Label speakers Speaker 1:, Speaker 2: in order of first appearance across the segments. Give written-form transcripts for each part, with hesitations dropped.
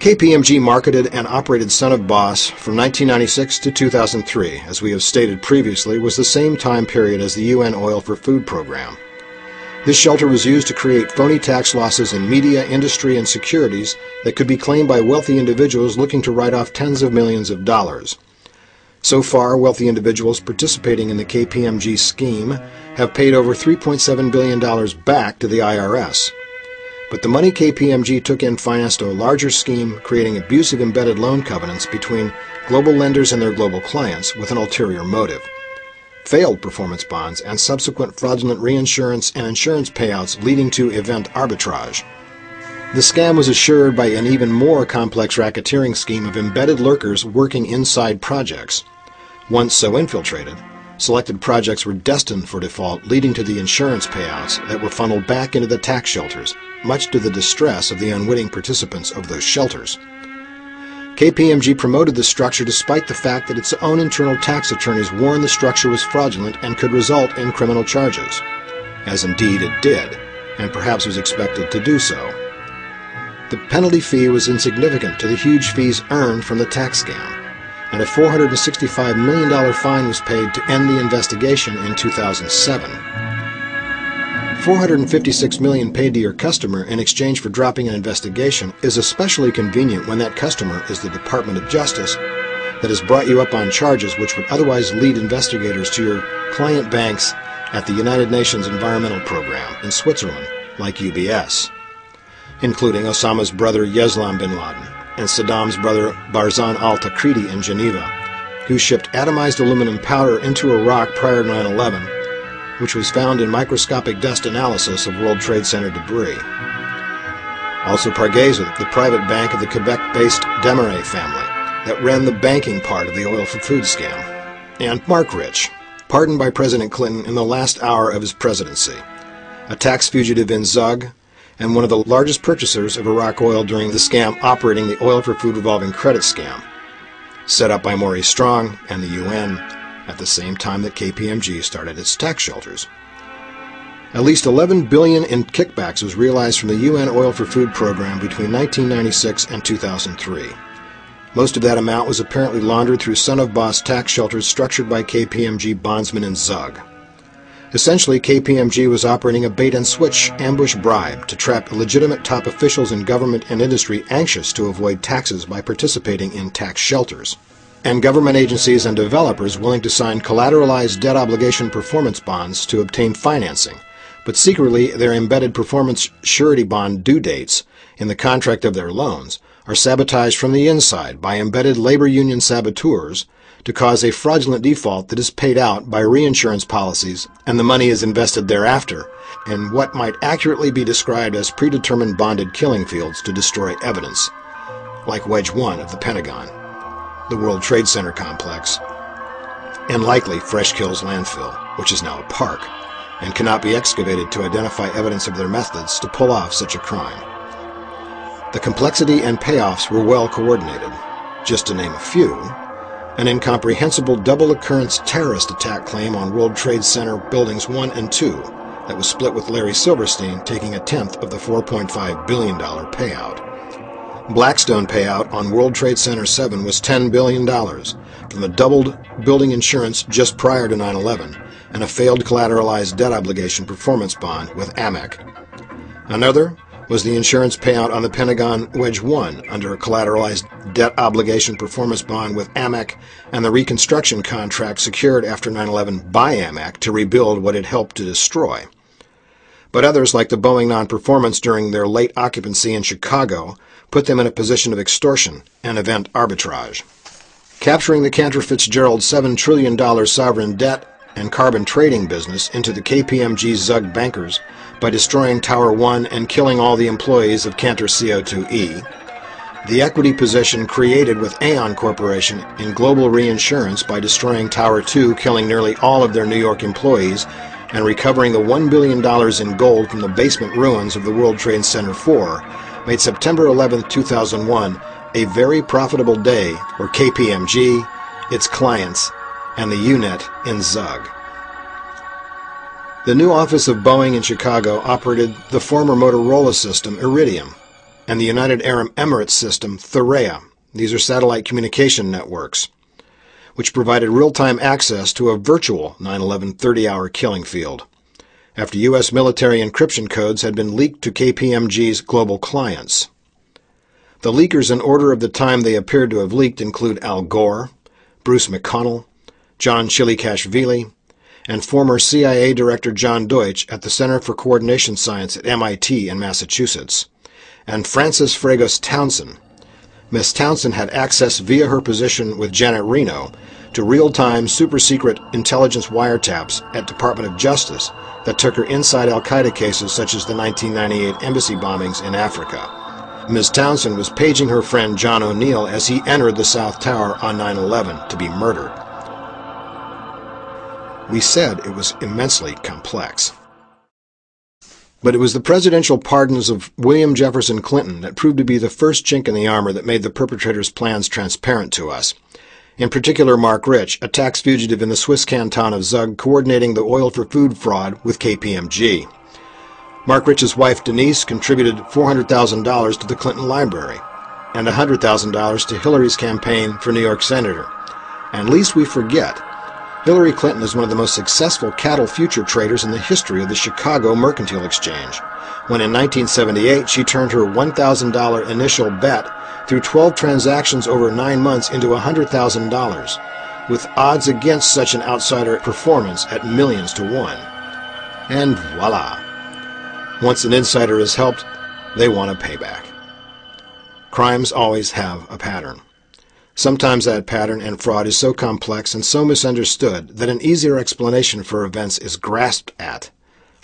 Speaker 1: KPMG marketed and operated Son of Boss from 1996 to 2003, as we have stated previously, was the same time period as the UN Oil for Food program. This shelter was used to create phony tax losses in media, industry, and securities that could be claimed by wealthy individuals looking to write off tens of millions of dollars. So far, wealthy individuals participating in the KPMG scheme have paid over $3.7 billion back to the IRS. But the money KPMG took in financed a larger scheme, creating abusive embedded loan covenants between global lenders and their global clients with an ulterior motive. Failed performance bonds and subsequent fraudulent reinsurance and insurance payouts leading to event arbitrage. The scam was assured by an even more complex racketeering scheme of embedded lurkers working inside projects. Once so infiltrated, selected projects were destined for default, leading to the insurance payouts that were funneled back into the tax shelters, much to the distress of the unwitting participants of those shelters. KPMG promoted the structure despite the fact that its own internal tax attorneys warned the structure was fraudulent and could result in criminal charges, as indeed it did, and perhaps was expected to do so. The penalty fee was insignificant to the huge fees earned from the tax scam, and a $465 million fine was paid to end the investigation in 2007. $456 million paid to your customer in exchange for dropping an investigation is especially convenient when that customer is the Department of Justice that has brought you up on charges which would otherwise lead investigators to your client banks at the United Nations Environmental Program in Switzerland, like UBS, including Osama's brother Yeslam bin Laden and Saddam's brother Barzan al-Takriti in Geneva, who shipped atomized aluminum powder into Iraq prior to 9/11, which was found in microscopic dust analysis of World Trade Center debris. Also Pargesa, the private bank of the Quebec-based Desmarais family that ran the banking part of the Oil for Food scam. And Mark Rich, pardoned by President Clinton in the last hour of his presidency, a tax fugitive in Zug, and one of the largest purchasers of Iraq oil during the scam operating the Oil for Food revolving credit scam, set up by Maurice Strong and the UN at the same time that KPMG started its tax shelters. At least $11 billion in kickbacks was realized from the UN Oil for Food program between 1996 and 2003. Most of that amount was apparently laundered through Son of Boss tax shelters structured by KPMG bondsmen in Zug. Essentially, KPMG was operating a bait-and-switch ambush bribe to trap legitimate top officials in government and industry anxious to avoid taxes by participating in tax shelters, and government agencies and developers willing to sign collateralized debt obligation performance bonds to obtain financing, but secretly their embedded performance surety bond due dates in the contract of their loans are sabotaged from the inside by embedded labor union saboteurs to cause a fraudulent default that is paid out by reinsurance policies, and the money is invested thereafter in what might accurately be described as predetermined bonded killing fields to destroy evidence, like Wedge 1 of the Pentagon, the World Trade Center complex, and likely Fresh Kills landfill, which is now a park, and cannot be excavated to identify evidence of their methods to pull off such a crime. The complexity and payoffs were well coordinated. Just to name a few, an incomprehensible double-occurrence terrorist attack claim on World Trade Center Buildings 1 and 2 that was split with Larry Silverstein taking a tenth of the $4.5 billion payout. Blackstone payout on World Trade Center 7 was $10 billion from the doubled building insurance just prior to 9/11 and a failed collateralized debt obligation performance bond with Amex. Another was the insurance payout on the Pentagon Wedge 1 under a collateralized debt obligation performance bond with Amex and the reconstruction contract secured after 9/11 by Amex to rebuild what it helped to destroy. But others, like the Boeing non-performance during their late occupancy in Chicago, put them in a position of extortion and event arbitrage. Capturing the Cantor Fitzgerald $7 trillion sovereign debt and carbon trading business into the KPMG Zug bankers by destroying Tower 1 and killing all the employees of Cantor CO2E, the equity position created with Aon Corporation in global reinsurance by destroying Tower 2, killing nearly all of their New York employees, and recovering the $1 billion in gold from the basement ruins of the World Trade Center 4, made September 11, 2001 a very profitable day for KPMG, its clients, and the UNet in Zug. The new office of Boeing in Chicago operated the former Motorola system Iridium, and the United Arab Emirates system Thuraya. These are satellite communication networks, which provided real-time access to a virtual 9/11 30-hour killing field, after U.S. military encryption codes had been leaked to KPMG's global clients. The leakers in order of the time they appeared to have leaked include Al Gore, Bruce McConnell, John Chilikashvili, and former CIA Director John Deutsch at the Center for Coordination Science at MIT in Massachusetts, and Frances Fragos Townsend. Miss Townsend had access via her position with Janet Reno to real-time super-secret intelligence wiretaps at Department of Justice that took her inside al-Qaeda cases such as the 1998 embassy bombings in Africa. Ms. Townsend was paging her friend John O'Neill as he entered the South Tower on 9/11 to be murdered. We said it was immensely complex. But it was the presidential pardons of William Jefferson Clinton that proved to be the first chink in the armor that made the perpetrators' plans transparent to us. In particular, Mark Rich, a tax fugitive in the Swiss canton of Zug, coordinating the oil for food fraud with KPMG. Mark Rich's wife, Denise, contributed $400,000 to the Clinton Library and $100,000 to Hillary's campaign for New York Senator. And lest we forget, Hillary Clinton is one of the most successful cattle future traders in the history of the Chicago Mercantile Exchange, when in 1978 she turned her $1,000 initial bet through 12 transactions over 9 months into $100,000, with odds against such an outsider performance at millions to one. And voila! Once an insider is helped, they want a payback. Crimes always have a pattern. Sometimes that pattern and fraud is so complex and so misunderstood that an easier explanation for events is grasped at,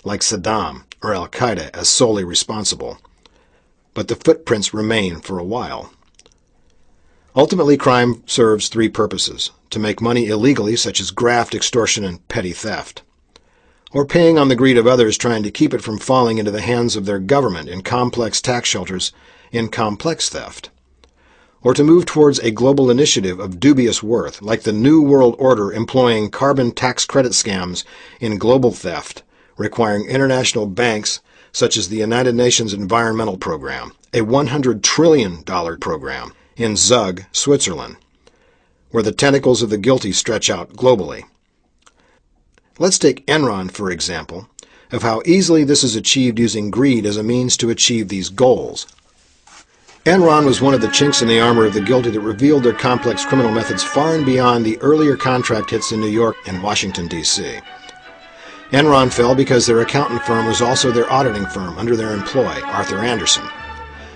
Speaker 1: like Saddam or al-Qaeda as solely responsible. But the footprints remain for a while. Ultimately, crime serves three purposes: to make money illegally, such as graft, extortion, and petty theft, or paying on the greed of others trying to keep it from falling into the hands of their government in complex tax shelters in complex theft, or to move towards a global initiative of dubious worth, like the New World Order employing carbon tax credit scams in global theft, requiring international banks such as the United Nations Environmental Program, a $100 trillion program in Zug, Switzerland, where the tentacles of the guilty stretch out globally. Let's take Enron, for example, of how easily this is achieved using greed as a means to achieve these goals. Enron was one of the chinks in the armor of the guilty that revealed their complex criminal methods far and beyond the earlier contract hits in New York and Washington, D.C. Enron fell because their accountant firm was also their auditing firm under their employee, Arthur Andersen.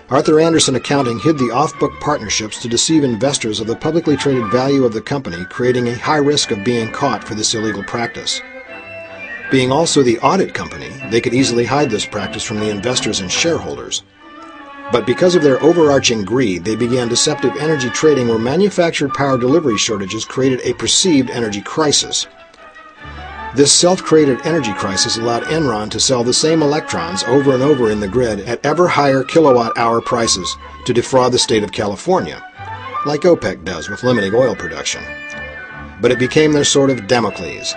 Speaker 1: Arthur Andersen Accounting hid the off-book partnerships to deceive investors of the publicly traded value of the company, creating a high risk of being caught for this illegal practice. Being also the audit company, they could easily hide this practice from the investors and shareholders. But because of their overarching greed, they began deceptive energy trading where manufactured power delivery shortages created a perceived energy crisis. This self-created energy crisis allowed Enron to sell the same electrons over and over in the grid at ever higher kilowatt-hour prices to defraud the state of California, like OPEC does with limiting oil production. But it became their sword of Damocles.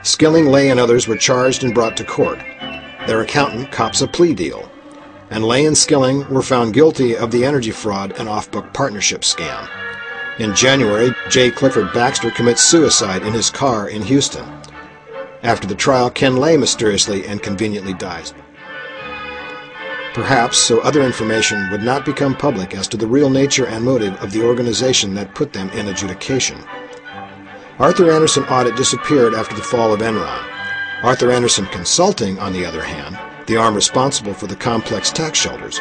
Speaker 1: Skilling, Lay, and others were charged and brought to court. Their accountant cops a plea deal, and Lay and Skilling were found guilty of the energy fraud and off-book partnership scam. In January, J. Clifford Baxter commits suicide in his car in Houston. After the trial, Ken Lay mysteriously and conveniently dies. Perhaps so other information would not become public as to the real nature and motive of the organization that put them in adjudication. Arthur Andersen Audit disappeared after the fall of Enron. Arthur Andersen Consulting, on the other hand, the arm responsible for the complex tax shelters,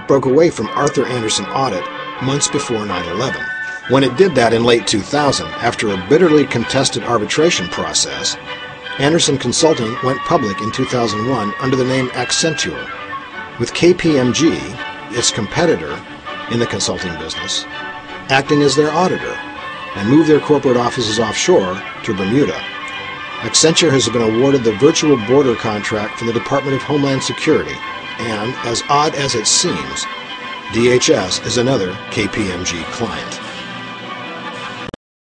Speaker 1: broke away from Arthur Andersen Audit months before 9/11. When it did that in late 2000, after a bitterly contested arbitration process, Andersen Consulting went public in 2001 under the name Accenture, with KPMG, its competitor in the consulting business, acting as their auditor, and moved their corporate offices offshore to Bermuda. Accenture has been awarded the virtual border contract for the Department of Homeland Security, and, as odd as it seems, DHS is another KPMG client.